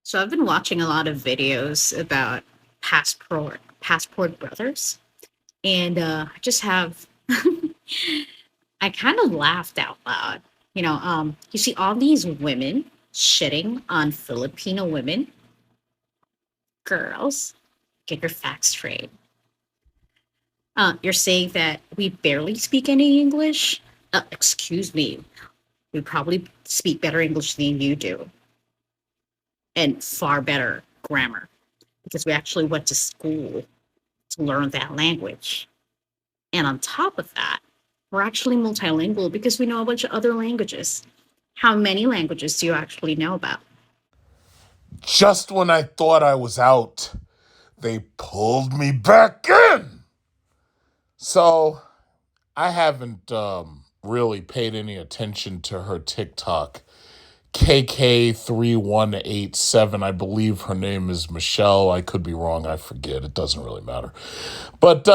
So I've been watching a lot of videos about passport brothers, and I just have I kind of laughed out loud. You see all these women shitting on Filipino women, girls. Get your facts straight. You're saying that we barely speak any English? Excuse me. We probably speak better English than you do, and far better grammar because we actually went to school to learn that language. And on top of that, we're actually multilingual because we know a bunch of other languages. How many languages do you actually know about? Just when I thought I was out, they pulled me back in. So I haven't really paid any attention to her TikTok. KK31387, I believe her name is Michelle. I could be wrong. I forget. It doesn't really matter. But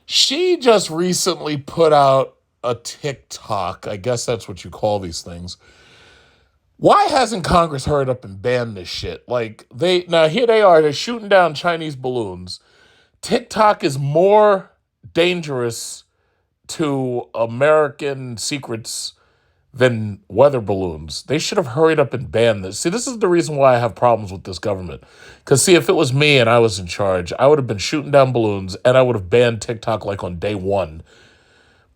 she just recently put out a TikTok. I guess that's what you call these things. Why hasn't Congress hurried up and banned this shit? Like here they are, they're shooting down Chinese balloons. TikTok is more dangerous to American secrets than weather balloons. They should have hurried up and banned this. See, this is the reason why I have problems with this government. Because, see, if it was me and I was in charge, I would have been shooting down balloons and I would have banned TikTok like on day one.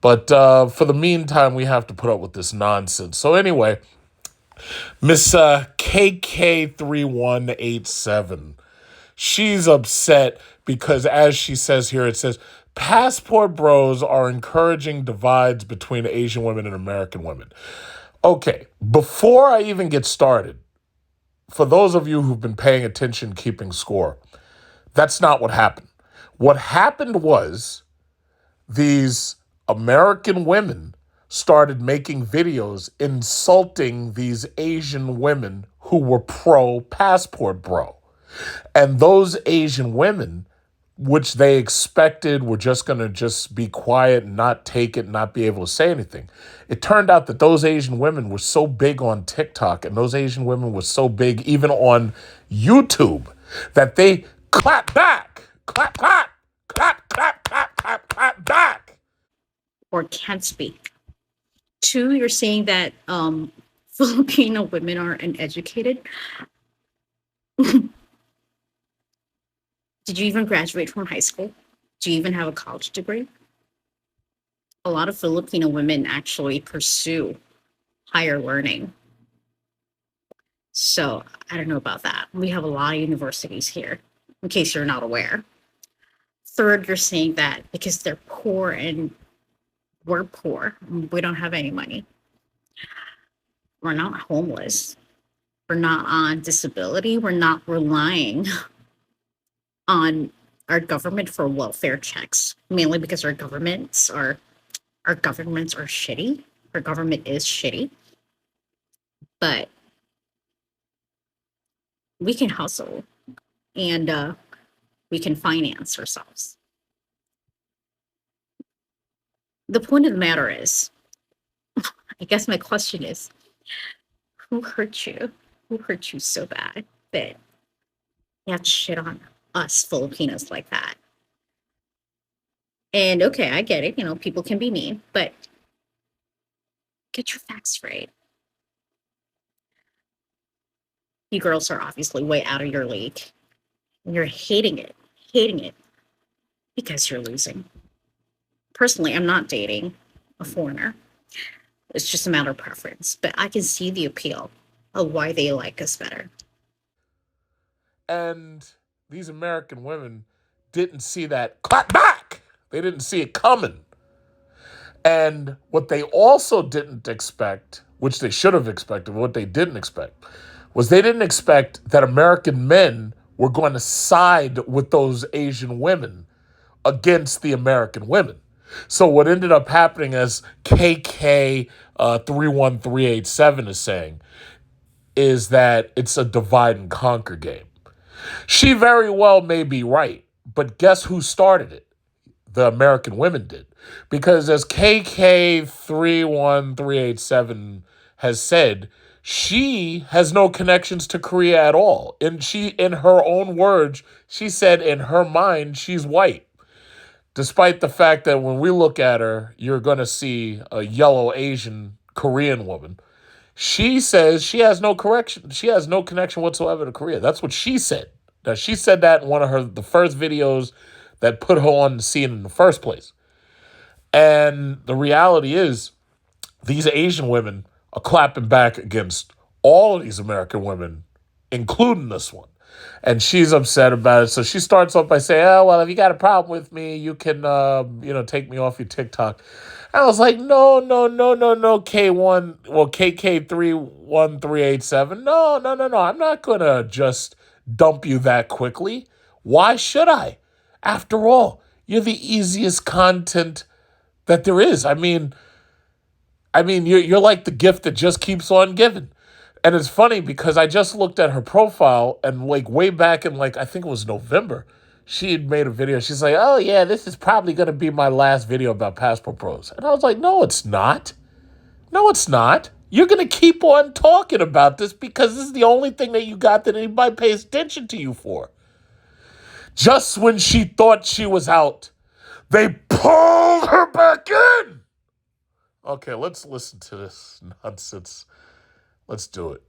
But for the meantime, we have to put up with this nonsense. So, anyway, Miss KK3187. She's upset because, as she says here, it says, passport bros are encouraging divides between Asian women and American women. Okay, before I even get started, for those of you who've been paying attention, keeping score, that's not what happened. What happened was these American women started making videos insulting these Asian women who were pro passport bro. And those Asian women, which they expected were just going to just be quiet and not take it, not be able to say anything. It turned out that those Asian women were so big on TikTok and those Asian women were so big even on YouTube that they clap back, clap, clap, clap, clap, clap, clap, clap back. Or can't speak? Two, you're saying that Filipino women are uneducated. Did you even graduate from high school? Do you even have a college degree? A lot of Filipino women actually pursue higher learning. So I don't know about that. We have a lot of universities here, in case you're not aware. Third, you're saying that because they're poor and we're poor, we don't have any money. We're not homeless. We're not on disability. We're not relying on our government for welfare checks, mainly because our governments are shitty. Our government is shitty, but we can hustle and we can finance ourselves. The point of the matter is, I guess my question is, who hurt you? Who hurt you so bad that you have to shit on us Filipinos like that? And okay, I get it. People can be mean, but get your facts straight. You girls are obviously way out of your league. And you're hating it because you're losing. Personally, I'm not dating a foreigner. It's just a matter of preference, but I can see the appeal of why they like us better. And these American women didn't see that clap back. They didn't see it coming. And what they also didn't expect, which they should have expected, what they didn't expect, was they didn't expect that American men were going to side with those Asian women against the American women. So what ended up happening, as KK 31387 is saying, is that it's a divide and conquer game. She very well may be right, but guess who started it? The American women did. Because as KK31387 has said, She has no connections to Korea at all. And she, in her own words, she said in her mind, she's white. Despite the fact that when we look at her, you're going to see a yellow Asian Korean woman. She says she has no correction. She has no connection whatsoever to Korea. That's what she said. Now, she said that in one of the first videos that put her on the scene in the first place. And the reality is, these Asian women are clapping back against all of these American women, including this one. And she's upset about it. So she starts off by saying, oh, well, if you got a problem with me, you can, take me off your TikTok. I was like, no, KK31387. No. I'm not going to just dump you that quickly. Why should I? After all, you're the easiest content that there is. I mean, you're like the gift that just keeps on giving. And it's funny because I just looked at her profile and like way back in I think it was November, she had made a video. She's like, oh yeah, this is probably going to be my last video about Passport Bros. And I was like, no, it's not. No, it's not. You're going to keep on talking about this because this is the only thing that you got that anybody pays attention to you for. Just when she thought she was out, they pulled her back in. Okay, let's listen to this nonsense. Let's do it.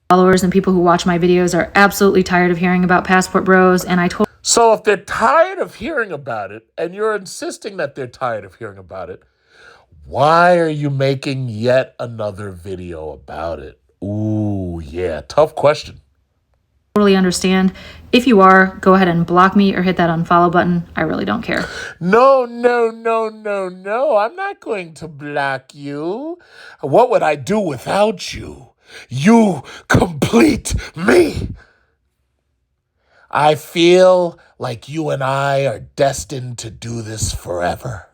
Followers and people who watch my videos are absolutely tired of hearing about Passport Bros, and I told So if they're tired of hearing about it, and you're insisting that they're tired of hearing about it, why are you making yet another video about it? Ooh, yeah, tough question. totally understand. If you are, go ahead and block me or hit that unfollow button. I really don't care. No. I'm not going to block you. What would I do without you? You complete me. I feel like you and I are destined to do this forever.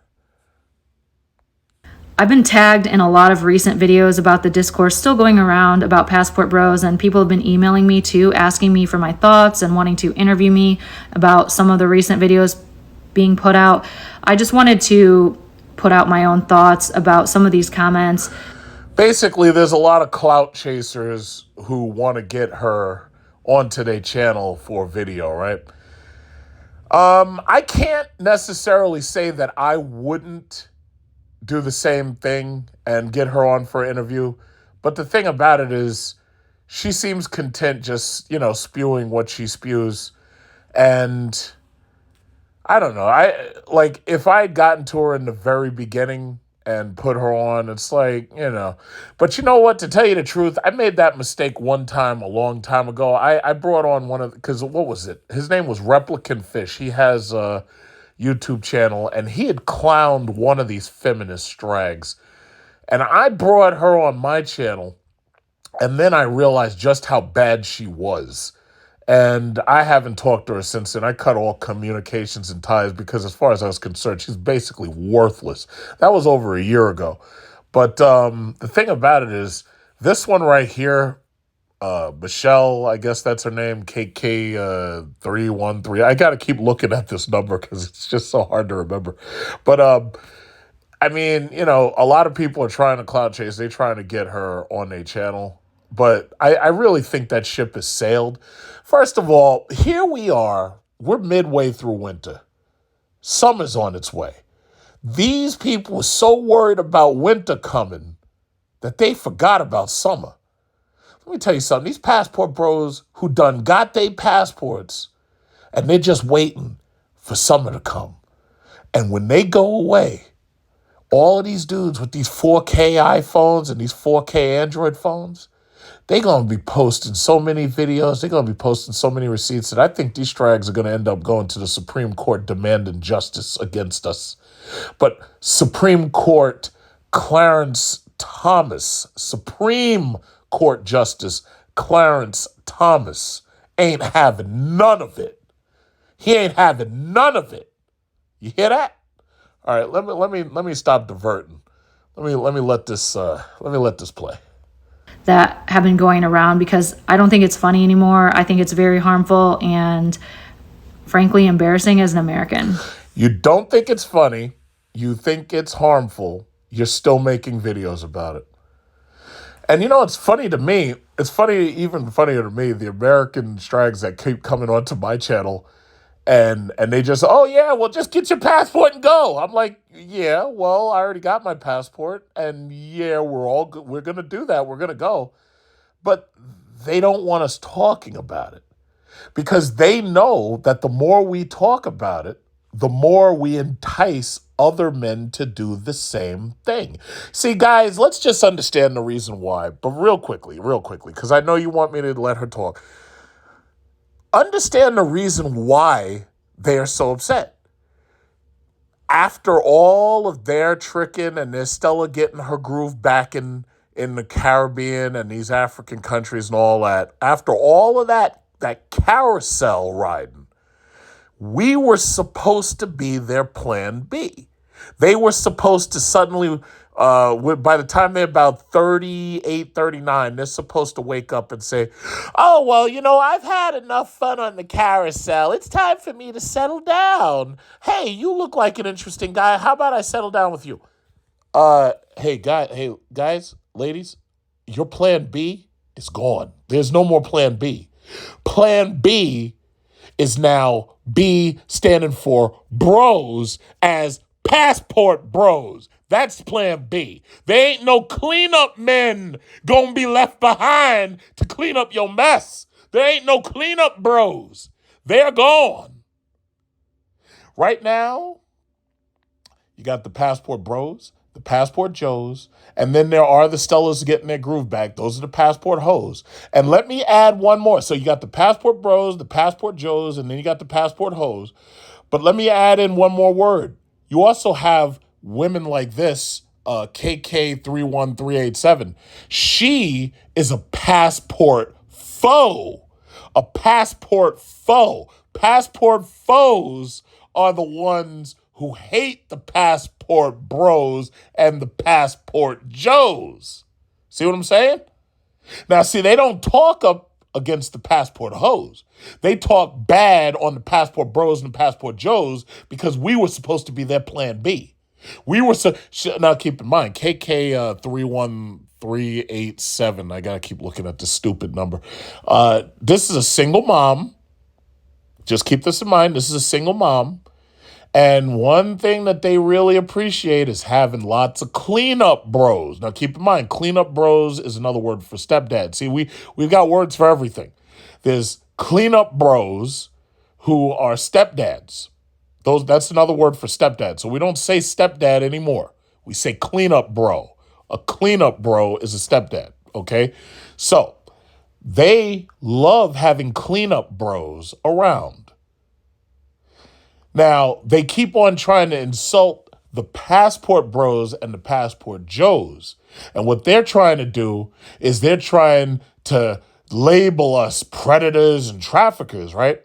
I've been tagged in a lot of recent videos about the discourse still going around about Passport Bros, and people have been emailing me too, asking me for my thoughts and wanting to interview me about some of the recent videos being put out. I just wanted to put out my own thoughts about some of these comments. Basically, there's a lot of clout chasers who want to get her onto their channel for video, right? I can't necessarily say that I wouldn't do the same thing and get her on for an interview. But the thing about it is she seems content just, spewing what she spews. And I don't know. If I had gotten to her in the very beginning and put her on, it's like, But you know what? To tell you the truth, I made that mistake one time a long time ago. I brought on because what was it? His name was Replicant Fish. He has a YouTube channel, and he had clowned one of these feminist drags. And I brought her on my channel, and then I realized just how bad she was. And I haven't talked to her since then. I cut all communications and ties because as far as I was concerned, she's basically worthless. That was over a year ago. But the thing about it is, this one right here, Michelle, I guess that's her name, KK313. I got to keep looking at this number because it's just so hard to remember. But, a lot of people are trying to clout chase. They're trying to get her on their channel. But I really think that ship has sailed. First of all, here we are. We're midway through winter. Summer's on its way. These people were so worried about winter coming that they forgot about summer. Let me tell you something. These passport bros who done got their passports and they're just waiting for summer to come. And when they go away, all of these dudes with these 4K iPhones and these 4K Android phones, they're going to be posting so many videos. They're going to be posting so many receipts that I think these strags are going to end up going to the Supreme Court demanding justice against us. But Supreme Court Clarence Thomas, Supreme Court Justice Clarence Thomas ain't having none of it. He ain't having none of it. You hear that? All right, let me stop diverting. Let me let this play. That have been going around because I don't think it's funny anymore. I think it's very harmful and frankly embarrassing as an American. You don't think it's funny. You think it's harmful. You're still making videos about it. And it's funny to me. It's funny, even funnier to me, the American strags that keep coming onto my channel, and they just, oh yeah, well just get your passport and go. I'm like, yeah, well I already got my passport, and yeah, we're gonna do that. We're gonna go, but they don't want us talking about it because they know that the more we talk about it, the more we entice other men to do the same thing. See, guys, let's just understand the reason why, but real quickly, because I know you want me to let her talk. Understand the reason why they are so upset. After all of their tricking and their Stella getting her groove back in the Caribbean and these African countries and all that, after all of that carousel riding, we were supposed to be their plan B. They were supposed to suddenly, by the time they're about 38, 39, they're supposed to wake up and say, oh, well, I've had enough fun on the carousel. It's time for me to settle down. Hey, you look like an interesting guy. How about I settle down with you? Hey, guys, ladies, your plan B is gone. There's no more plan B. Plan B is now B standing for bros as passport bros. That's plan B. There ain't no cleanup men gonna be left behind to clean up your mess. There ain't no cleanup bros. They're gone. Right now, you got the passport bros, the passport Joes, and then there are the Stellas getting their groove back. Those are the passport hoes. And let me add one more. So you got the passport bros, the passport Joes, and then you got the passport hoes. But let me add in one more word. You also have women like this, KK31387. She is a passport foe. A passport foe. Passport foes are the ones who hate the passport bros and the passport Joes. See what I'm saying? Now, see, they don't talk up against the passport hoes. They talk bad on the passport bros and the passport Joes because we were supposed to be their plan B. Now keep in mind, KK31387. I gotta keep looking at this stupid number. This is a single mom. Just keep this in mind. This is a single mom. And one thing that they really appreciate is having lots of cleanup bros. Now, keep in mind, cleanup bros is another word for stepdad. See, we've got words for everything. There's cleanup bros who are stepdads. That's another word for stepdad. So we don't say stepdad anymore. We say cleanup bro. A cleanup bro is a stepdad, okay? So they love having cleanup bros around. Now, they keep on trying to insult the passport bros and the passport Joes. And what they're trying to do is they're trying to label us predators and traffickers, right?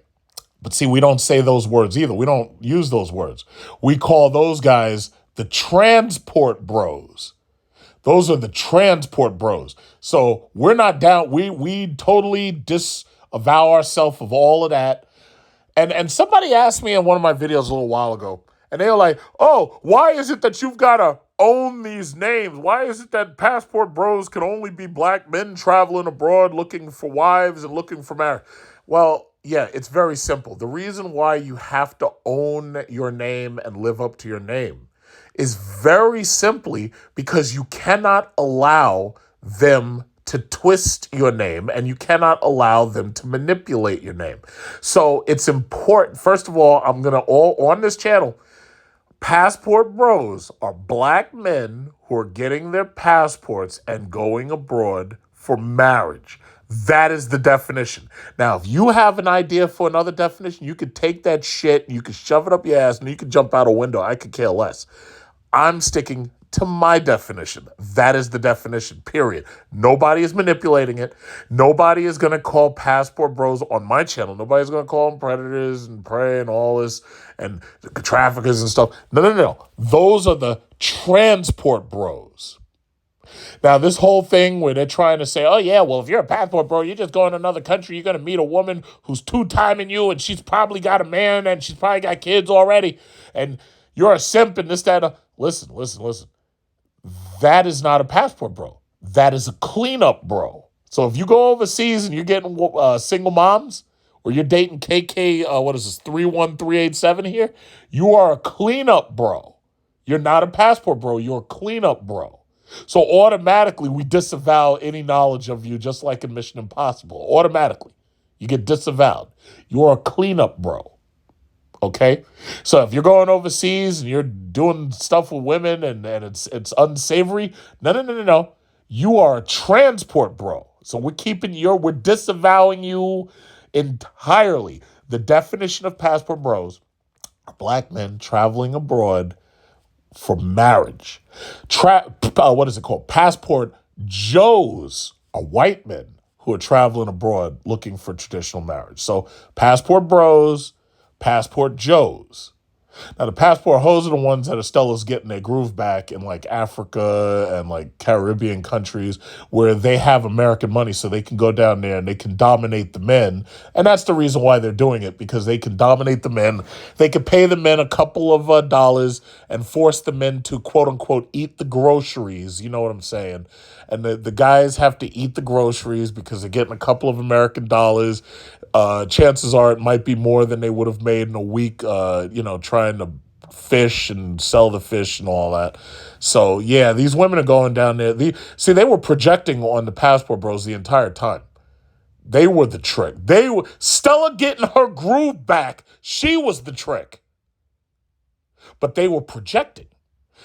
But see, we don't say those words either. We don't use those words. We call those guys the transport bros. Those are the transport bros. So we're not down. We totally disavow ourselves of all of that. And somebody asked me in one of my videos a little while ago, and they were like, oh, why is it that you've got to own these names? Why is it that passport bros can only be black men traveling abroad looking for wives and looking for marriage? Well, yeah, it's very simple. The reason why you have to own your name and live up to your name is very simply because you cannot allow them to twist your name, and you cannot allow them to manipulate your name. So it's important. First of all, I'm going to on this channel, passport bros are black men who are getting their passports and going abroad for marriage. That is the definition. Now, if you have an idea for another definition, you could take that shit, you could shove it up your ass, and you could jump out a window. I could care less. I'm sticking to my definition. That is the definition, period. Nobody is manipulating it. Nobody is going to call passport bros on my channel. Nobody's going to call them predators and prey and all this and traffickers and stuff. No. Those are the transport bros. Now, this whole thing where they're trying to say, oh, yeah, well, if you're a passport bro, you just go in another country, you're going to meet a woman who's two-timing you, and she's probably got a man, and she's probably got kids already, and you're a simp and this, that. Listen. That is not a passport bro. that is a cleanup bro. So if you go overseas and you're getting single moms, or you're dating KK, 31387 here, you are a cleanup bro. You're not a passport bro, you're a cleanup bro. So automatically we disavow any knowledge of you, just like in Mission Impossible. Automatically. You get disavowed. You're a cleanup bro. Okay? So if you're going overseas and you're doing stuff with women and it's unsavory, no. You are a transport bro. So we're disavowing you entirely. The definition of passport bros are black men traveling abroad for marriage. What is it called? Passport Joes are white men who are traveling abroad looking for traditional marriage. So passport bros, passport Joes. Now, the passport hoes are the ones that Estella's getting their groove back in like Africa and like Caribbean countries where they have American money so they can go down there and they can dominate the men. And that's the reason why they're doing it, because they can dominate the men. They can pay the men a couple of dollars and force the men to, quote unquote, eat the groceries. You know what I'm saying? And the guys have to eat the groceries because they're getting a couple of American dollars. Chances are it might be more than they would have made in a week, trying to fish and sell the fish and all that. So, yeah, these women are going down there. They were projecting on the passport bros the entire time. They were the trick. Stella getting her groove back. She was the trick. But they were projecting.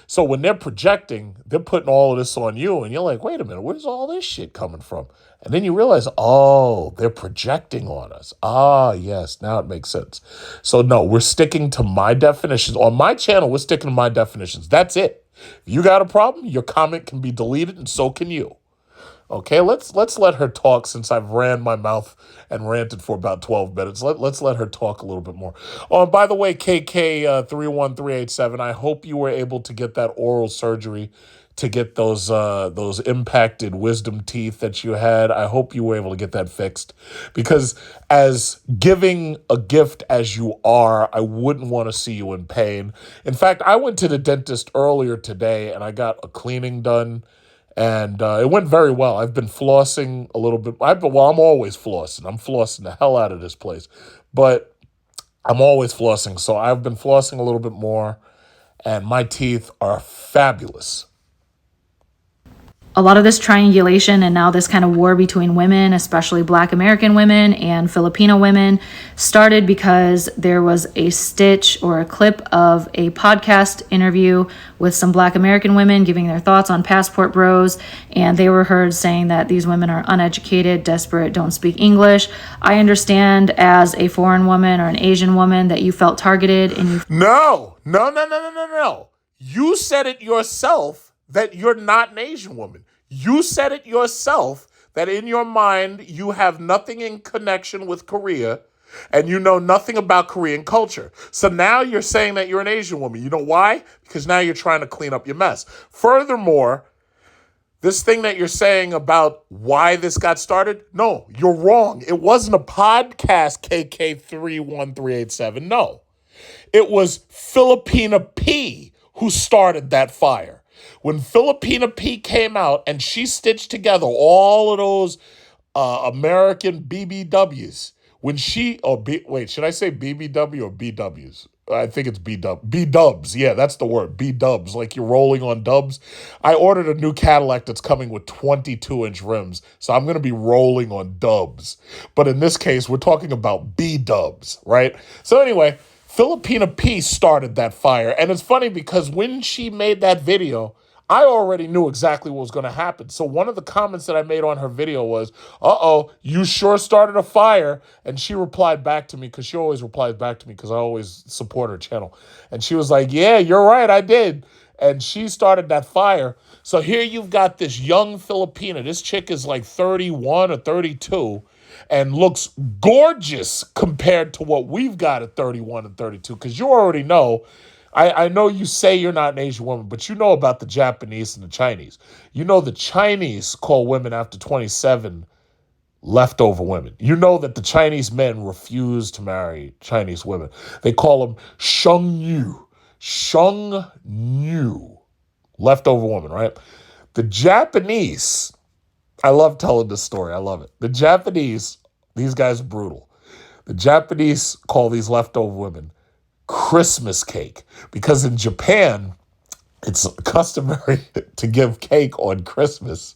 So when they're projecting, they're putting all of this on you, and you're like, wait a minute, where's all this shit coming from? And then you realize, oh, they're projecting on us. Ah, yes, now it makes sense. So no, we're sticking to my definitions. On my channel, we're sticking to my definitions. That's it. If you got a problem, your comment can be deleted, and so can you. Okay, let's let her talk, since I've ran my mouth and ranted for about 12 minutes. Let's let her talk a little bit more. Oh, and by the way, KK31387, I hope you were able to get that oral surgery to get those impacted wisdom teeth that you had. I hope you were able to get that fixed, because as giving a gift as you are, I wouldn't want to see you in pain. In fact, I went to the dentist earlier today and I got a cleaning done. And it went very well. I've been flossing a little bit. I'm always flossing. I'm flossing the hell out of this place. But I'm always flossing. So I've been flossing a little bit more. And my teeth are fabulous. A lot of this triangulation and now this kind of war between women, especially Black American women and Filipino women, started because there was a stitch or a clip of a podcast interview with some Black American women giving their thoughts on passport bros, and they were heard saying that these women are uneducated, desperate, don't speak English. I understand as a foreign woman or an Asian woman that you felt targeted and you... No. You said it yourself that you're not an Asian woman. You said it yourself that in your mind you have nothing in connection with Korea and you know nothing about Korean culture. So now you're saying that you're an Asian woman. You know why? Because now you're trying to clean up your mess. Furthermore, this thing that you're saying about why this got started, no, you're wrong. It wasn't a podcast, KK31387. No. It was Filipina P who started that fire. When Filipina P came out and she stitched together all of those American BBWs, should I say BBW or BWs? I think it's B-dubs. Yeah, that's the word, B-dubs, like you're rolling on dubs. I ordered a new Cadillac that's coming with 22-inch rims, so I'm going to be rolling on dubs. But in this case, we're talking about B-dubs, right? So anyway, Filipina P started that fire. And it's funny because when she made that video, I already knew exactly what was going to happen. So one of the comments that I made on her video was, you sure started a fire. And she replied back to me, because she always replies back to me because I always support her channel. And she was like, yeah, you're right, I did. And she started that fire. So here you've got this young Filipina. This chick is like 31 or 32. And looks gorgeous compared to what we've got at 31 and 32. Because you already know, I know you say you're not an Asian woman, but you know about the Japanese and the Chinese. You know the Chinese call women after 27 leftover women. You know that the Chinese men refuse to marry Chinese women. They call them shengyu. Shengyu. Leftover woman, right? The Japanese I love telling this story. I love it. The Japanese, these guys are brutal. The Japanese call these leftover women Christmas cake because in Japan, it's customary to give cake on Christmas.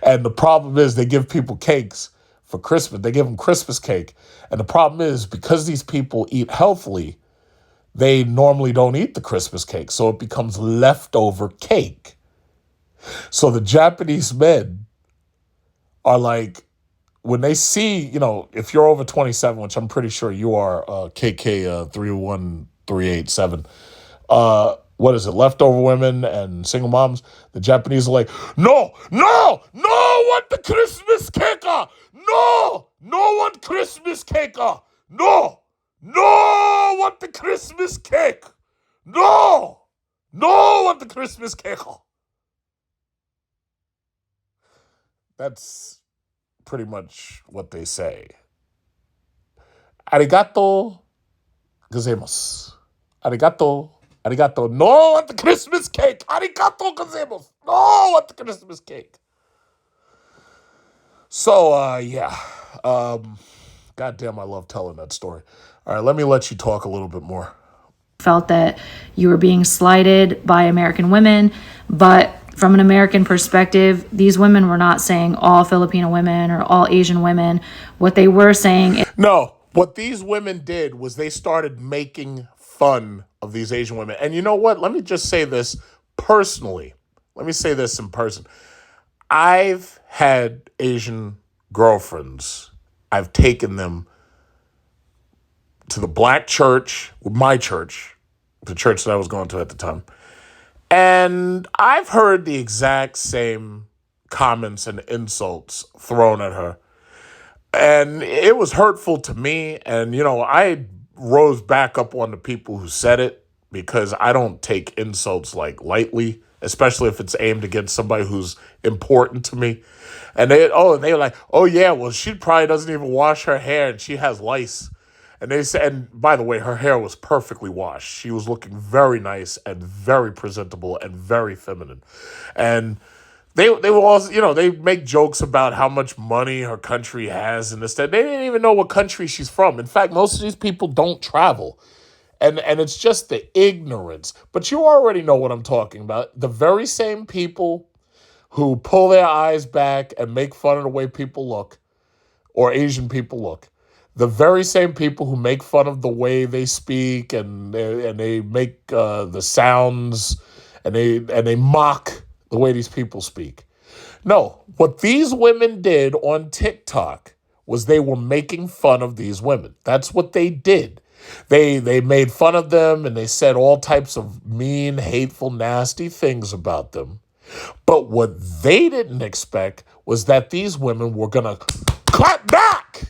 And the problem is they give people cakes for Christmas. They give them Christmas cake. And the problem is because these people eat healthily, they normally don't eat the Christmas cake. So it becomes leftover cake. So the Japanese men are like, when they see, if you're over 27, which I'm pretty sure you are, KK31387, what is it, leftover women and single moms, the Japanese are like, no, want the Christmas cake, no want Christmas cake, no want the Christmas cake, no want the Christmas cake. That's pretty much what they say. Arigato gozaimasu. Arigato. No want the Christmas cake. Arigato gozaimasu. No want the Christmas cake. So, yeah. Goddamn, I love telling that story. All right, let me let you talk a little bit more. Felt that you were being slighted by American women, but from an American perspective, these women were not saying all Filipino women or all Asian women. What they were saying... No, what these women did was they started making fun of these Asian women. And you know what? Let me just say this personally. Let me say this in person. I've had Asian girlfriends. I've taken them to the black church, my church, the church that I was going to at the time. And I've heard the exact same comments and insults thrown at her. And it was hurtful to me. And, I rose back up on the people who said it because I don't take insults lightly, especially if it's aimed against somebody who's important to me. And they were like, oh yeah, well, she probably doesn't even wash her hair and she has lice. And they said, and by the way, her hair was perfectly washed. She was looking very nice and very presentable and very feminine. And they were also, they make jokes about how much money her country has and this, that. They didn't even know what country she's from. In fact, most of these people don't travel. And it's just the ignorance. But you already know what I'm talking about. The very same people who pull their eyes back and make fun of the way people look, or Asian people look. The very same people who make fun of the way they speak and they make the sounds and they mock the way these people speak. No, what these women did on TikTok was they were making fun of these women. That's what they did. They made fun of them and they said all types of mean, hateful, nasty things about them. But what they didn't expect was that these women were going to clap back.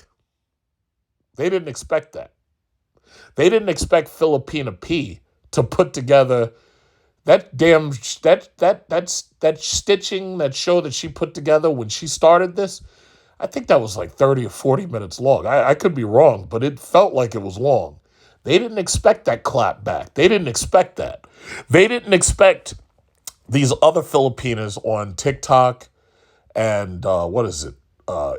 They didn't expect that. They didn't expect Filipina P to put together that damn that stitching, that show that she put together when she started this. I think that was like 30 or 40 minutes long. I could be wrong, but it felt like it was long. They didn't expect that clap back. They didn't expect that. They didn't expect these other Filipinas on TikTok and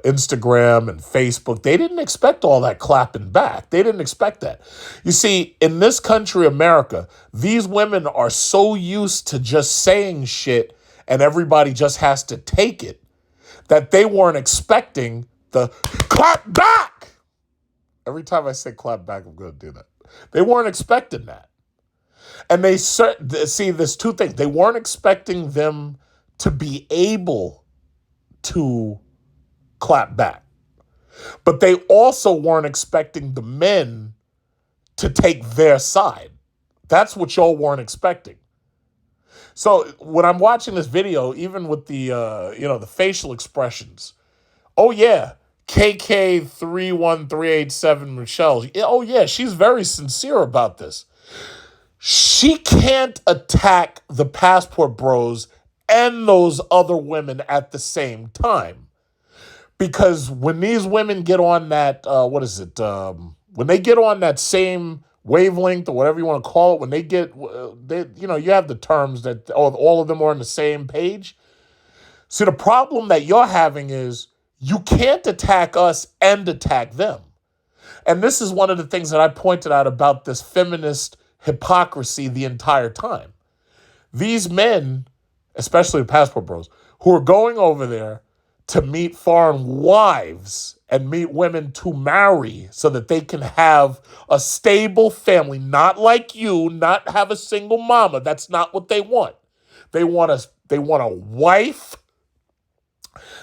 Instagram and Facebook. They didn't expect all that clapping back. They didn't expect that. You see, in this country, America, these women are so used to just saying shit and everybody just has to take it that they weren't expecting the clap back. Every time I say clap back, I'm going to do that. They weren't expecting that. And they see, there's two things. They weren't expecting them to be able to clap back. But they also weren't expecting the men to take their side. That's what y'all weren't expecting. So when I'm watching this video, even with the the facial expressions, oh yeah, KK31387 Michelle, oh yeah, she's very sincere about this. She can't attack the passport bros and those other women at the same time. Because when these women get on that, when they get on that same wavelength or whatever you want to call it, when you have the terms that all of them are on the same page. See, the problem that you're having is you can't attack us and attack them. And this is one of the things that I pointed out about this feminist hypocrisy the entire time. These men, especially the passport bros, who are going over there to meet foreign wives and meet women to marry so that they can have a stable family, not like you, not have a single mama. That's not what they want. They want a wife.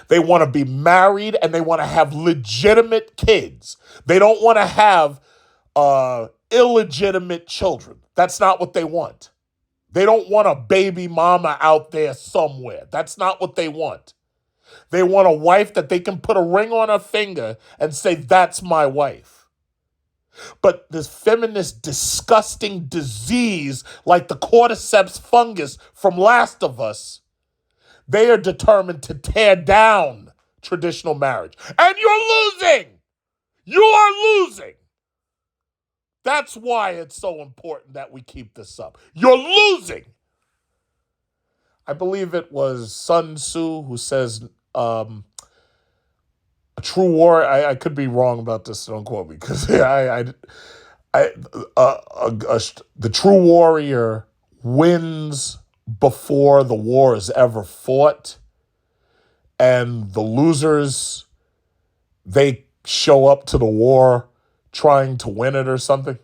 They want to be married, and they want to have legitimate kids. They don't want to have illegitimate children. That's not what they want. They don't want a baby mama out there somewhere. That's not what they want. They want a wife that they can put a ring on her finger and say, that's my wife. But this feminist disgusting disease like the cordyceps fungus from Last of Us, they are determined to tear down traditional marriage. And you're losing. You are losing. That's why it's so important that we keep this up. You're losing. I believe it was Sun Tzu who says, a true war. I could be wrong about this. So don't quote me, because the true warrior wins before the war is ever fought, and the losers, they show up to the war trying to win it or something.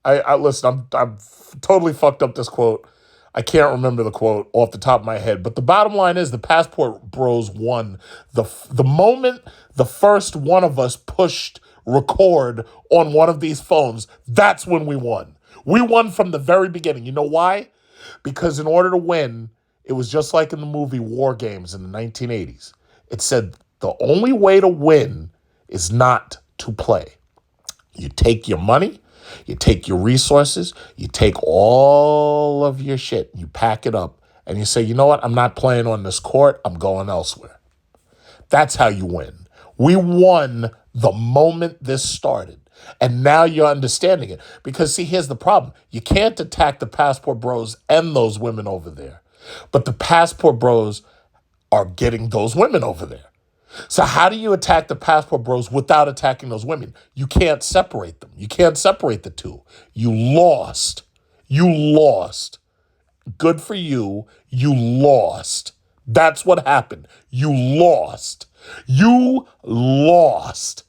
I listen. I'm totally fucked up this quote. I can't remember the quote off the top of my head, but the bottom line is the passport bros won. The moment the first one of us pushed record on one of these phones, that's when we won. We won from the very beginning. You know why? Because in order to win, it was just like in the movie War Games in the 1980s. It said the only way to win is not to play. You take your money, you take your resources, you take all of your shit, you pack it up, and you say, you know what, I'm not playing on this court, I'm going elsewhere. That's how you win. We won the moment this started. And now you're understanding it. Because, see, here's the problem. You can't attack the passport bros and those women over there. But the passport bros are getting those women over there. So how do you attack the passport bros without attacking those women? You can't separate them. You can't separate the two. You lost. You lost. Good for you. You lost. That's what happened. You lost. You lost.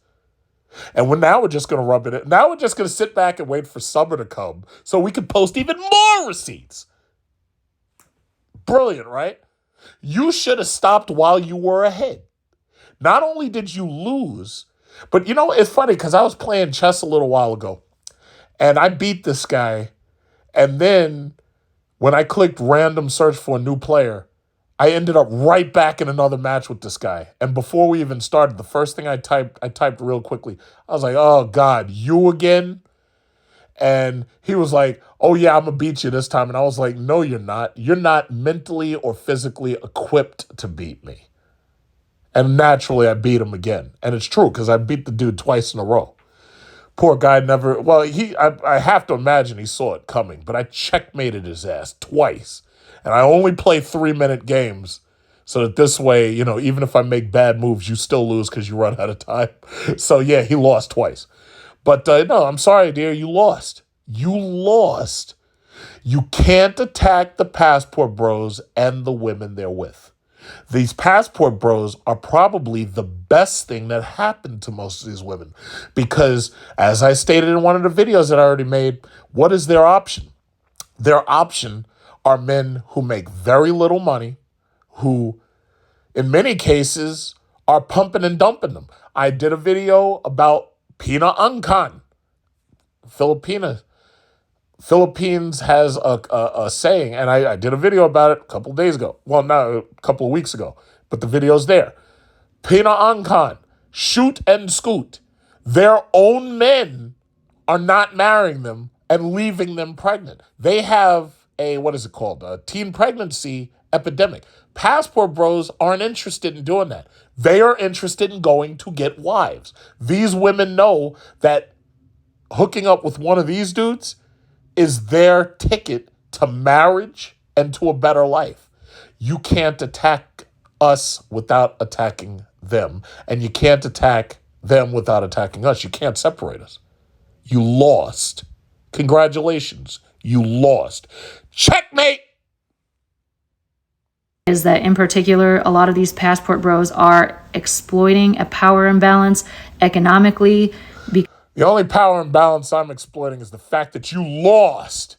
And now we're just going to rub it in. Now we're just going to sit back and wait for summer to come so we can post even more receipts. Brilliant, right? You should have stopped while you were ahead. Not only did you lose, but you know, it's funny because I was playing chess a little while ago and I beat this guy. And then when I clicked random search for a new player, I ended up right back in another match with this guy. And before we even started, the first thing I typed real quickly. I was like, oh God, you again? And he was like, oh yeah, I'm gonna beat you this time. And I was like, no, you're not. You're not mentally or physically equipped to beat me. And naturally, I beat him again. And it's true, because I beat the dude twice in a row. Poor guy never, well, I have to imagine he saw it coming, but I checkmated his ass twice. And I only play 3-minute games so that this way, you know, even if I make bad moves, you still lose because you run out of time. So yeah, he lost twice. But no, I'm sorry, dear, you lost. You lost. You can't attack the passport bros and the women they're with. These passport bros are probably the best thing that happened to most of these women because, as I stated in one of the videos that I already made, what is their option? Their option are men who make very little money, who, in many cases, are pumping and dumping them. I did a video about Pina Angkan, Philippines has a saying, and I did a video about it a couple of days ago. Well, no, a couple of weeks ago, but the video's there. Pina Angkan, shoot and scoot. Their own men are not marrying them and leaving them pregnant. They have a teen pregnancy epidemic. Passport bros aren't interested in doing that. They are interested in going to get wives. These women know that hooking up with one of these dudes is their ticket to marriage and to a better life. You can't attack us without attacking them. And you can't attack them without attacking us. You can't separate us. You lost. Congratulations. You lost. Checkmate. Is that in particular, a lot of these passport bros are exploiting a power imbalance economically. The only power imbalance I'm exploiting is the fact that you lost.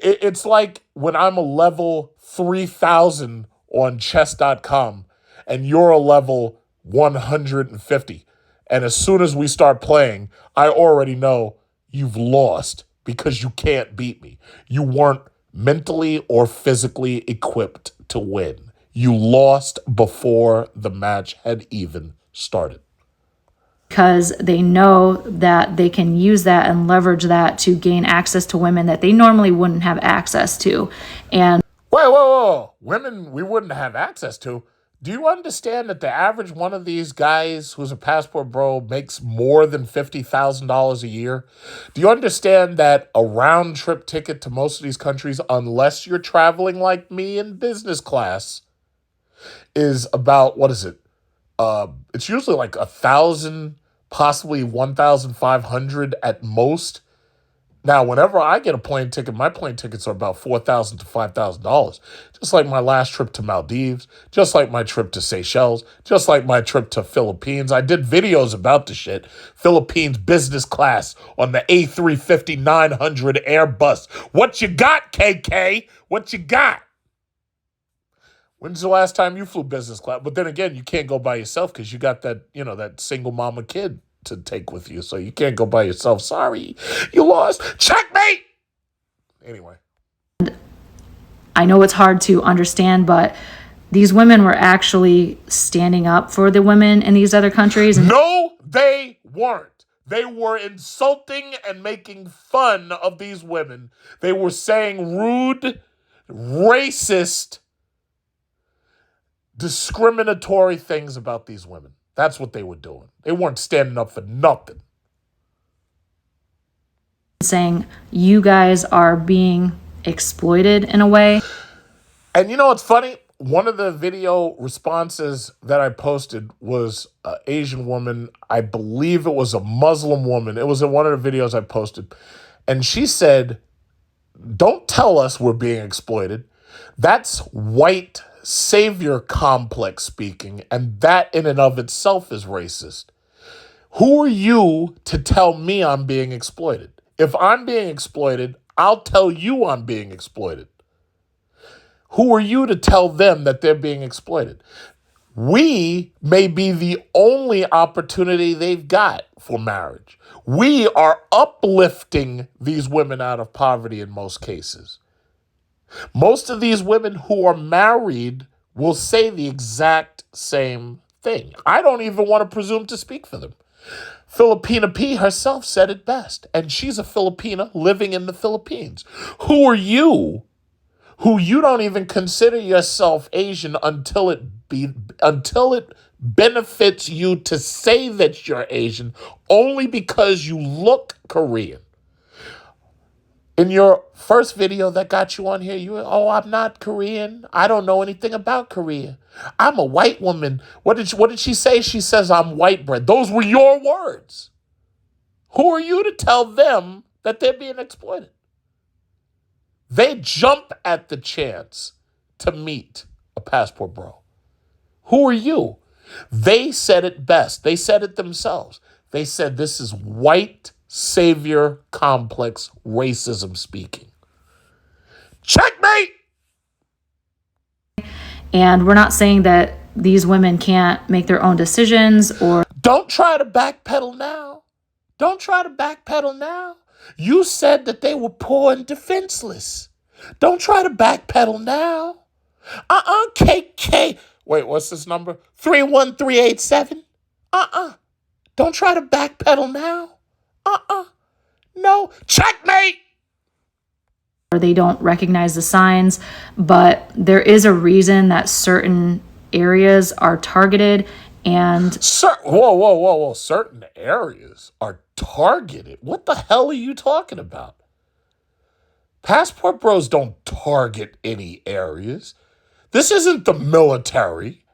It's like when I'm a level 3,000 on chess.com and you're a level 150. And as soon as we start playing, I already know you've lost because you can't beat me. You weren't mentally or physically equipped to win. You lost before the match had even started. Because they know that they can use that and leverage that to gain access to women that they normally wouldn't have access to. And Whoa. Women we wouldn't have access to. Do you understand that the average one of these guys who's a passport bro makes more than $50,000 a year? Do you understand that a round trip ticket to most of these countries, unless you're traveling like me in business class, is about, what is it? It's usually like 1,000, possibly 1,500 at most. Now, whenever I get a plane ticket, my plane tickets are about $4,000 to $5,000. Just like my last trip to Maldives, just like my trip to Seychelles, just like my trip to Philippines. I did videos about the shit. Philippines business class on the A350-900 Airbus. What you got, KK? What you got? When's the last time you flew business class? But then again, you can't go by yourself because you got that, that single mama kid to take with you. So you can't go by yourself. Sorry, you lost. Checkmate! Anyway. I know it's hard to understand, but these women were actually standing up for the women in these other countries. No, they weren't. They were insulting and making fun of these women. They were saying rude, racist, discriminatory things about these women. That's what they were doing. They weren't standing up for nothing. Saying you guys are being exploited in a way. And you know what's funny? One of the video responses that I posted was an Asian woman. I believe it was a Muslim woman. It was in one of the videos I posted. And she said, "Don't tell us we're being exploited. That's white savior complex speaking, and that in and of itself is racist. Who are you to tell me I'm being exploited? If I'm being exploited, I'll tell you I'm being exploited. Who are you to tell them that they're being exploited? We may be the only opportunity they've got for marriage. We are uplifting these women out of poverty in most cases. Most of these women who are married will say the exact same thing. I don't even want to presume to speak for them. Filipina P herself said it best, and she's a Filipina living in the Philippines. Who are you, who you don't even consider yourself Asian until it benefits you to say that you're Asian only because you look Korean? In your first video that got you on here, you were, I'm not Korean. I don't know anything about Korea. I'm a white woman. What did she say? She says, I'm white bread. Those were your words. Who are you to tell them that they're being exploited? They jump at the chance to meet a passport bro. Who are you? They said it best. They said it themselves. They said this is white savior complex racism speaking. Checkmate! And we're not saying that these women can't make their own decisions or... Don't try to backpedal now. Don't try to backpedal now. You said that they were poor and defenseless. Don't try to backpedal now. KK. Wait, what's this number? 31387? Don't try to backpedal now. No. Checkmate! They don't recognize the signs, but there is a reason that certain areas are targeted and... Whoa. Certain areas are targeted? What the hell are you talking about? Passport bros don't target any areas. This isn't the military.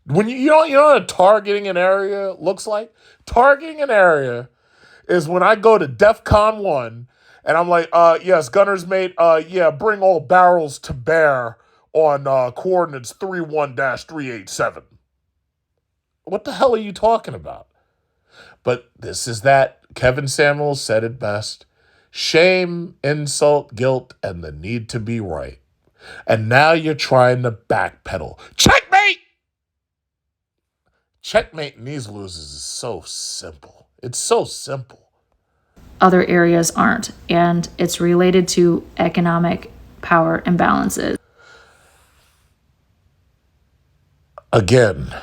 When you know what targeting an area looks like? Targeting an area is when I go to DEFCON 1 and I'm like, yes, gunner's mate, yeah, bring all barrels to bear on coordinates 31-387. What the hell are you talking about? But this is that. Kevin Samuels said it best. Shame, insult, guilt, and the need to be right. And now you're trying to backpedal. Checkmate! Checkmate in these losers is so simple. It's so simple. Other areas aren't, and it's related to economic power imbalances. Again,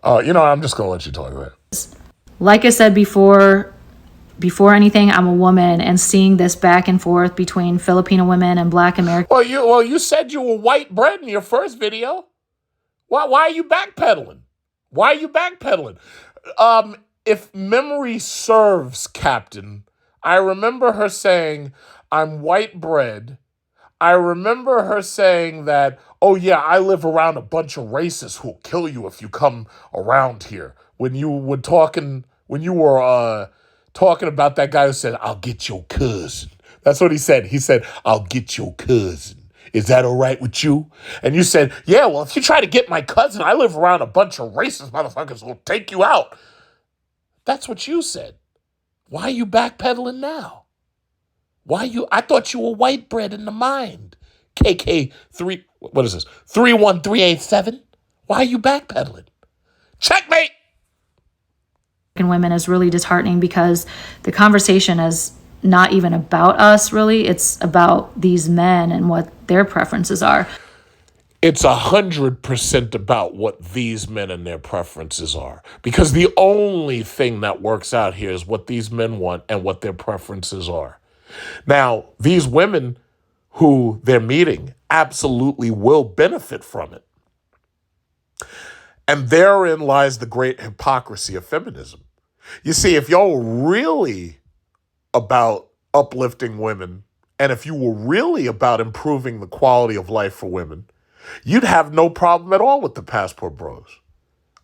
I'm just going to let you talk about it. Like I said before anything, I'm a woman, and seeing this back and forth between Filipino women and Black American. Well, you said you were white bread in your first video. Why are you backpedaling? Why are you backpedaling? If memory serves, Captain, I remember her saying, I'm white bread. I remember her saying that, oh yeah, I live around a bunch of racists who'll kill you if you come around here. When you were talking about that guy who said, I'll get your cousin. That's what he said. He said, I'll get your cousin. Is that all right with you? And you said, yeah, well, if you try to get my cousin, I live around a bunch of racist motherfuckers who'll take you out. That's what you said. Why are you backpedaling now? I thought you were white bread in the mind. what is this? 31387? Why are you backpedaling? Checkmate! Women is really disheartening because the conversation is not even about us, really. It's about these men and what their preferences are. It's 100% about what these men and their preferences are. Because the only thing that works out here is what these men want and what their preferences are. Now, these women who they're meeting absolutely will benefit from it. And therein lies the great hypocrisy of feminism. You see, if y'all were really about uplifting women, and if you were really about improving the quality of life for women, you'd have no problem at all with the passport bros.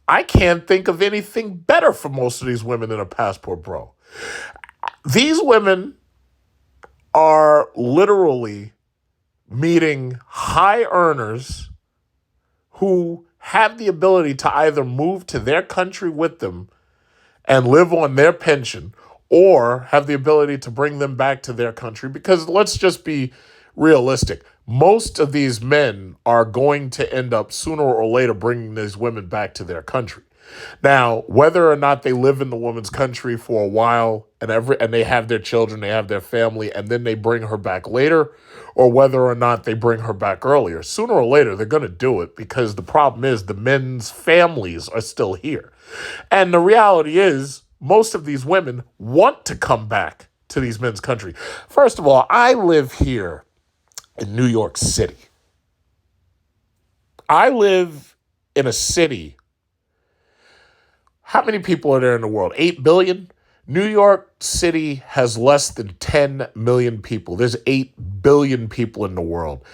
I can't think of anything better for most of these women than a passport bro. These women are literally meeting high earners who have the ability to either move to their country with them and live on their pension, or have the ability to bring them back to their country. Because let's just be realistic. Most of these men are going to end up sooner or later bringing these women back to their country. Now, whether or not they live in the woman's country for a while and they have their children, they have their family, and then they bring her back later, or whether or not they bring her back earlier, sooner or later they're going to do it, because the problem is the men's families are still here. And the reality is most of these women want to come back to these men's country. First of all, I live here in New York City. I live in a city. How many people are there in the world? 8 billion? New York City has less than 10 million people. There's 8 billion people in the world.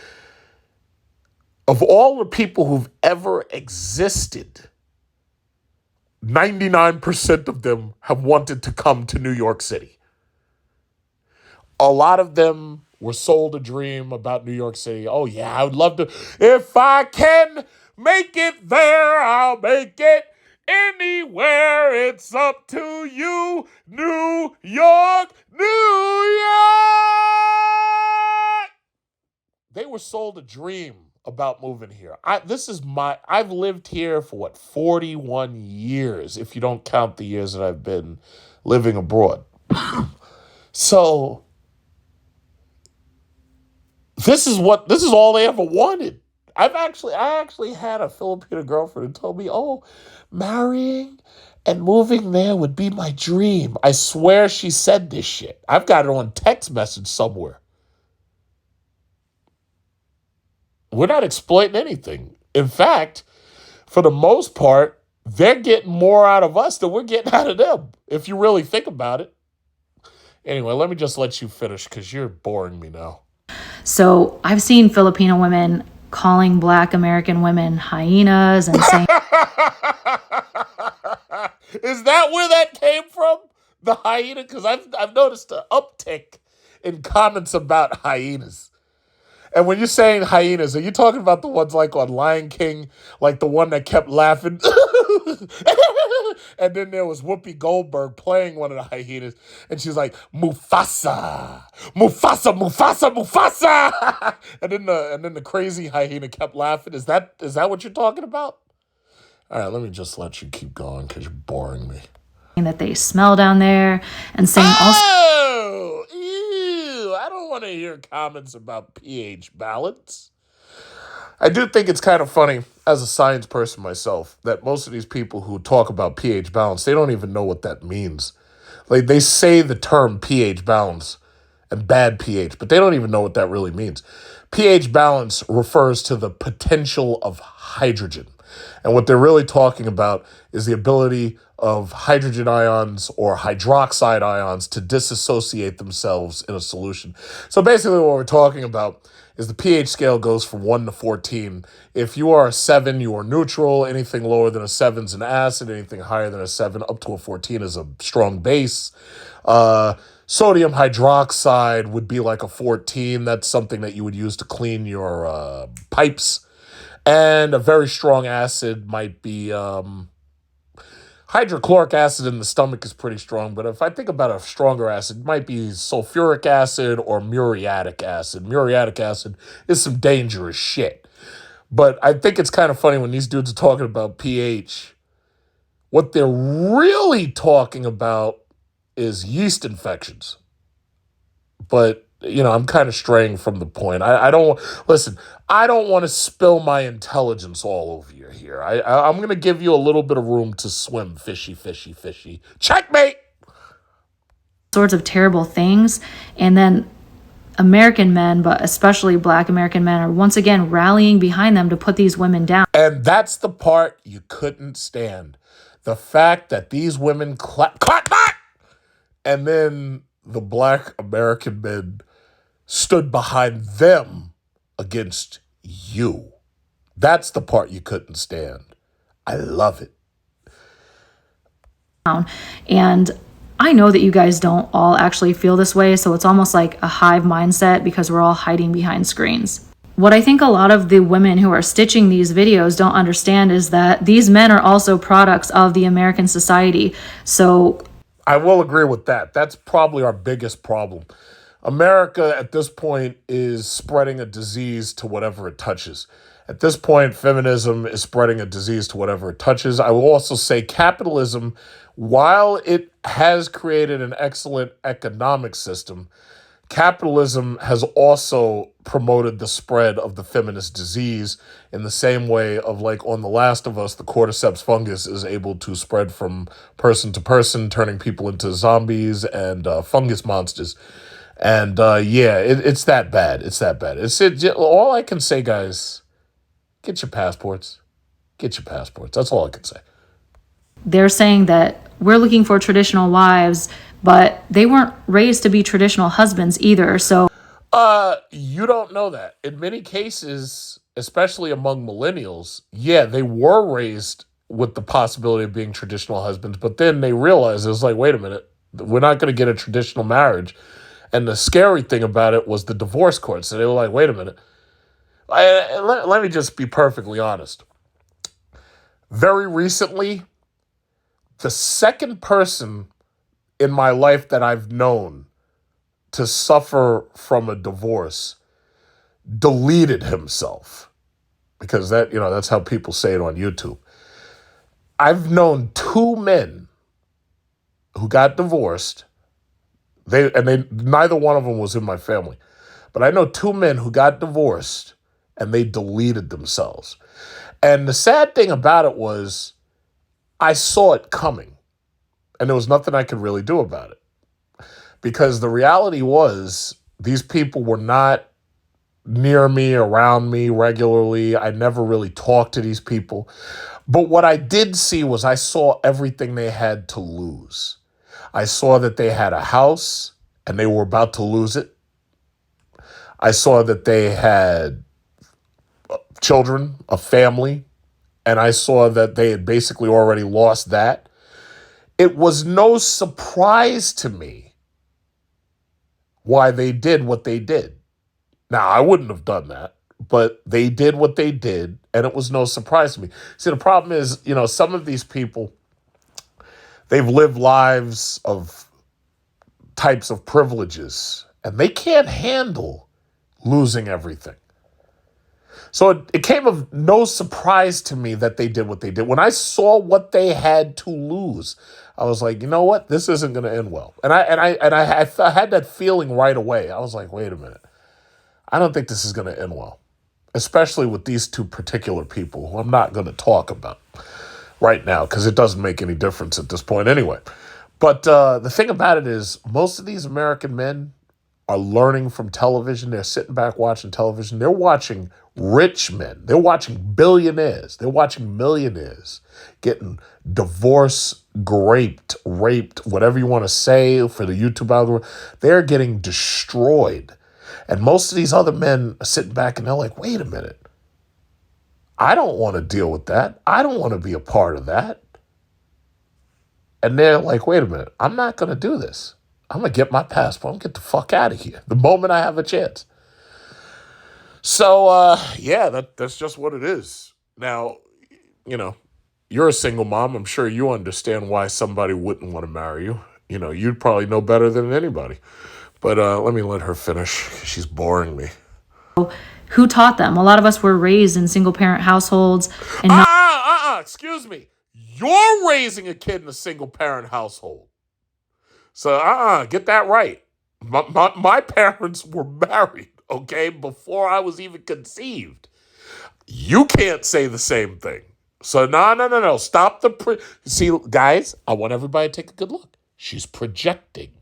Of all the people who've ever existed, 99% of them have wanted to come to New York City. A lot of them were sold a dream about New York City. Oh yeah, I would love to. If I can make it there, I'll make it anywhere. It's up to you, New York, New York. They were sold a dream about moving here. I've lived here for 41 years, if you don't count the years that I've been living abroad. So this is all they ever wanted. I actually had a Filipino girlfriend who told me, oh, marrying and moving there would be my dream. I swear she said this shit. I've got it on text message somewhere. We're not exploiting anything. In fact, for the most part, they're getting more out of us than we're getting out of them, if you really think about it. Anyway, let you finish because you're boring me now. So I've seen Filipino women calling Black American women hyenas and saying Is that where that came from? The hyena? Because I've noticed an uptick in comments about hyenas. And when you're saying hyenas, are you talking about the ones like on Lion King, like the one that kept laughing? And then there was Whoopi Goldberg playing one of the hyenas, and she's like, Mufasa, Mufasa, Mufasa, Mufasa. And then the crazy hyena kept laughing. Is that what you're talking about? All right, let me just let you keep going because you're boring me. that they smell down there and saying also Oh, ew, I don't want to hear comments about pH balance. I do think it's kind of funny, as a science person myself, that most of these people who talk about pH balance, they don't even know what that means. Like, they say the term pH balance and bad pH, but they don't even know what that really means. pH balance refers to the potential of hydrogen. And what they're really talking about is the ability of hydrogen ions or hydroxide ions to disassociate themselves in a solution. So basically what we're talking about is the pH scale goes from 1 to 14. If you are a 7, you are neutral. Anything lower than a 7 is an acid. Anything higher than a 7 up to a 14 is a strong base. Sodium hydroxide would be like a 14. That's something that you would use to clean your pipes. And a very strong acid might be hydrochloric acid in the stomach is pretty strong. But if I think about a stronger acid, it might be sulfuric acid or muriatic acid. Muriatic acid is some dangerous shit. But I think it's kind of funny when these dudes are talking about pH. What they're really talking about is yeast infections. But, you know, I'm kind of straying from the point. I don't want to spill my intelligence all over you here. I'm going to give you a little bit of room to swim, fishy, fishy, fishy. Checkmate! sorts of terrible things. And then American men, but especially Black American men, are once again rallying behind them to put these women down. And that's the part you couldn't stand. The fact that these women clap back! And then the Black American men stood behind them against you. That's the part you couldn't stand. I love it. And I know that you guys don't all actually feel this way, so it's almost like a hive mindset because we're all hiding behind screens. What I think a lot of the women who are stitching these videos don't understand is that these men are also products of the American society. So I will agree with that. That's probably our biggest problem. America at this point is spreading a disease to whatever it touches. At this point, feminism is spreading a disease to whatever it touches. I will also say capitalism, while it has created an excellent economic system, capitalism has also promoted the spread of the feminist disease in the same way of, like, on The Last of Us, the cordyceps fungus is able to spread from person to person, turning people into zombies and fungus monsters. And it's that bad. It's that bad. All I can say, guys, get your passports. Get your passports. That's all I can say. they're saying that we're looking for traditional wives, but they weren't raised to be traditional husbands either. So You don't know that. In many cases, especially among millennials, yeah, they were raised with the possibility of being traditional husbands, but then they realized it was like, wait a minute, we're not going to get a traditional marriage. And the scary thing about it was the divorce court. So they were like, wait a minute. Let me just be perfectly honest. Very recently, the second person in my life that I've known to suffer from a divorce deleted himself, because that's how people say it on YouTube. I've known two men who got divorced. Neither one of them was in my family, but I know two men who got divorced and they deleted themselves. And the sad thing about it was I saw it coming and there was nothing I could really do about it, because the reality was these people were not near me, around me regularly. I never really talked to these people. But what I did see was I saw everything they had to lose. I saw that they had a house and they were about to lose it. I saw that they had children, a family, and I saw that they had basically already lost that, it was no surprise to me why they did what they did. Now, I wouldn't have done that, but they did what they did, and it was no surprise to me. See, the problem is, some of these people, they've lived lives of types of privileges, and they can't handle losing everything. So it came of no surprise to me that they did what they did. When I saw what they had to lose, I was like, you know what? This isn't going to end well. And I had that feeling right away. I was like, wait a minute. I don't think this is going to end well, especially with these two particular people who I'm not going to talk about right now because it doesn't make any difference at this point anyway. But the thing about it is most of these American men are learning from television. They're sitting back watching television. They're watching rich men. They're watching billionaires. They're watching millionaires getting divorced, raped, whatever you want to say for the YouTube algorithm. They're getting destroyed. And most of these other men are sitting back and they're like, wait a minute. I don't want to deal with that. I don't want to be a part of that. And they're like, wait a minute. I'm not going to do this. I'm going to get my passport and get the fuck out of here the moment I have a chance. So, that's just what it is. Now, you're a single mom. I'm sure you understand why somebody wouldn't want to marry you. You'd probably know better than anybody. But let her finish. She's boring me. Who taught them? A lot of us were raised in single-parent households. And Excuse me. You're raising a kid in a single-parent household. So, get that right. My parents were married, okay, before I was even conceived. You can't say the same thing. So, no. Stop See, guys, I want everybody to take a good look. She's projecting.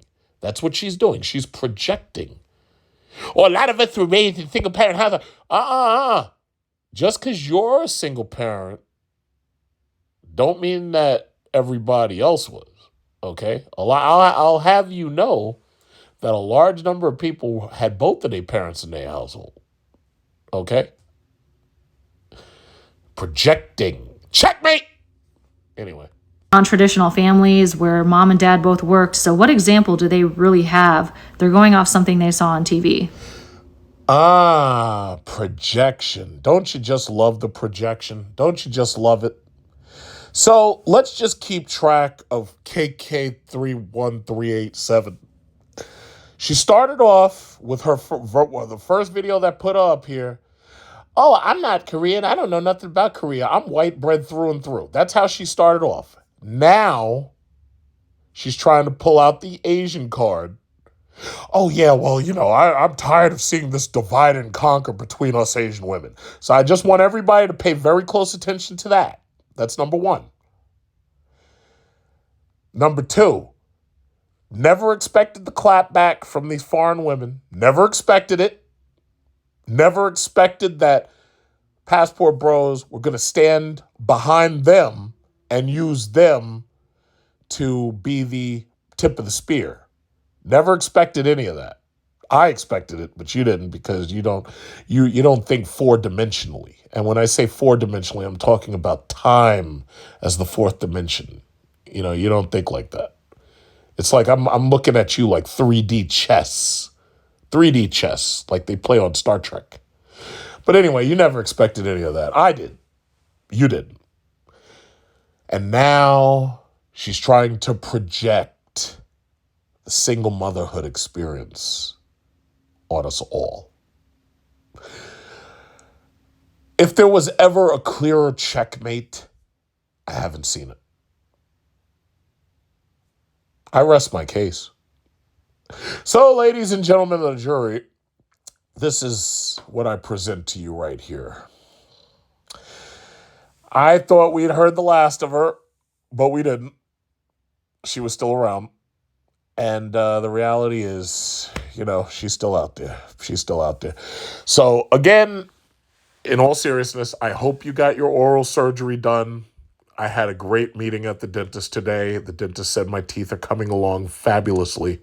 That's what she's doing. She's projecting. A lot of us were raised in single-parent household. Just because you're a single parent don't mean that everybody else was. Okay, I'll have you know that a large number of people had both of their parents in their household. Okay? Projecting. Checkmate! Anyway. non-traditional families where mom and dad both worked. So what example do they really have? They're going off something they saw on TV. Projection. Don't you just love the projection? Don't you just love it? So let's just keep track of KK31387. She started off with the first video that put up here. Oh, I'm not Korean. I don't know nothing about Korea. I'm white bread through and through. That's how she started off. Now she's trying to pull out the Asian card. Oh, yeah, well, I'm tired of seeing this divide and conquer between us Asian women. So I just want everybody to pay very close attention to that. That's number one. Number two, never expected the clap back from these foreign women. Never expected it. Never expected that passport bros were going to stand behind them and use them to be the tip of the spear. Never expected any of that. I expected it, but you didn't because you don't think four-dimensionally. And when I say four-dimensionally, I'm talking about time as the fourth dimension. You don't think like that. It's like I'm looking at you like 3D chess. 3D chess, like they play on Star Trek. But anyway, you never expected any of that. I did. You didn't. And now she's trying to project the single motherhood experience on us all. If there was ever a clearer checkmate, I haven't seen it. I rest my case. So, ladies and gentlemen of the jury, this is what I present to you right here. I thought we'd heard the last of her, but we didn't. She was still around. And the reality is, she's still out there. She's still out there. So, again, in all seriousness, I hope you got your oral surgery done. I had a great meeting at the dentist today. The dentist said my teeth are coming along fabulously.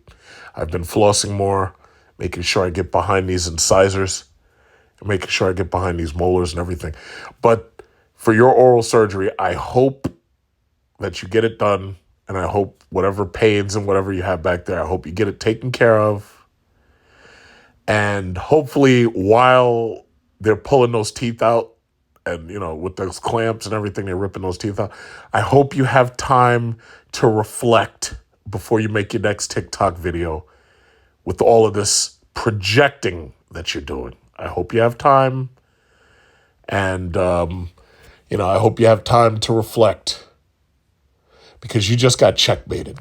I've been flossing more, making sure I get behind these incisors. and making sure I get behind these molars and everything. But for your oral surgery, I hope that you get it done, and I hope whatever pains and whatever you have back there, I hope you get it taken care of. And hopefully while they're pulling those teeth out and, with those clamps and everything, they're ripping those teeth out, I hope you have time to reflect before you make your next TikTok video with all of this projecting that you're doing. I hope you have time. And, I hope you have time to reflect because you just got checkmated.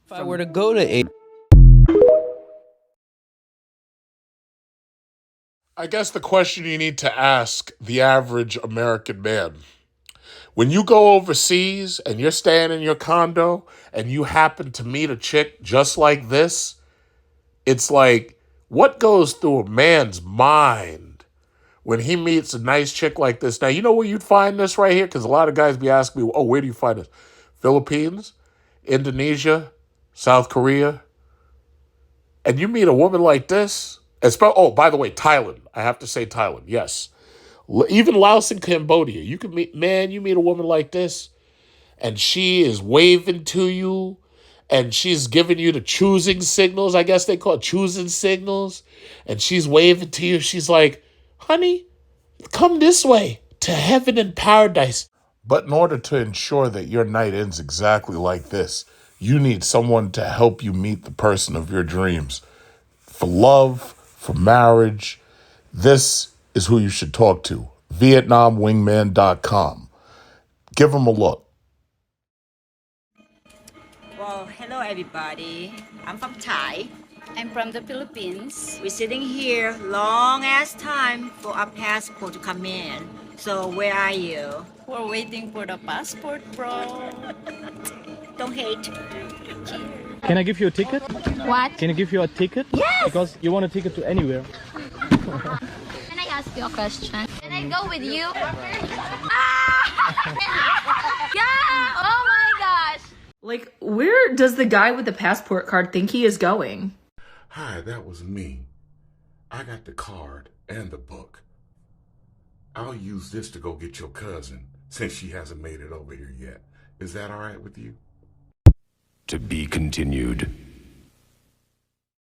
If I were to go to I guess the question you need to ask the average American man, when you go overseas and you're staying in your condo and you happen to meet a chick just like this, it's like, what goes through a man's mind when he meets a nice chick like this? Now, you know where you'd find this right here? Because a lot of guys be asking me, oh, where do you find this? Philippines, Indonesia, South Korea. And you meet a woman like this. Oh, by the way, Thailand. I have to say Thailand, yes. Even Laos and Cambodia. You meet a woman like this, and she is waving to you, and she's giving you the choosing signals. I guess they call it choosing signals. And she's waving to you. She's like, honey, come this way to heaven and paradise. But in order to ensure that your night ends exactly like this, you need someone to help you meet the person of your dreams. For love, for marriage, this is who you should talk to. VietnamWingman.com. Give them a look. Well, hello everybody. I'm from Thai. I'm from the Philippines. We're sitting here long ass time for our passport to come in. So where are you? We're waiting for the passport, bro. Don't hate. Can I give you a ticket? What? Can I give you a ticket? Yes! Because you want a ticket to anywhere. Can I ask you a question? Can I go with you? Yeah! Oh my gosh! Like, where does the guy with the passport card think he is going? Hi, that was me. I got the card and the book. I'll use this to go get your cousin since she hasn't made it over here yet. Is that all right with you? To be continued.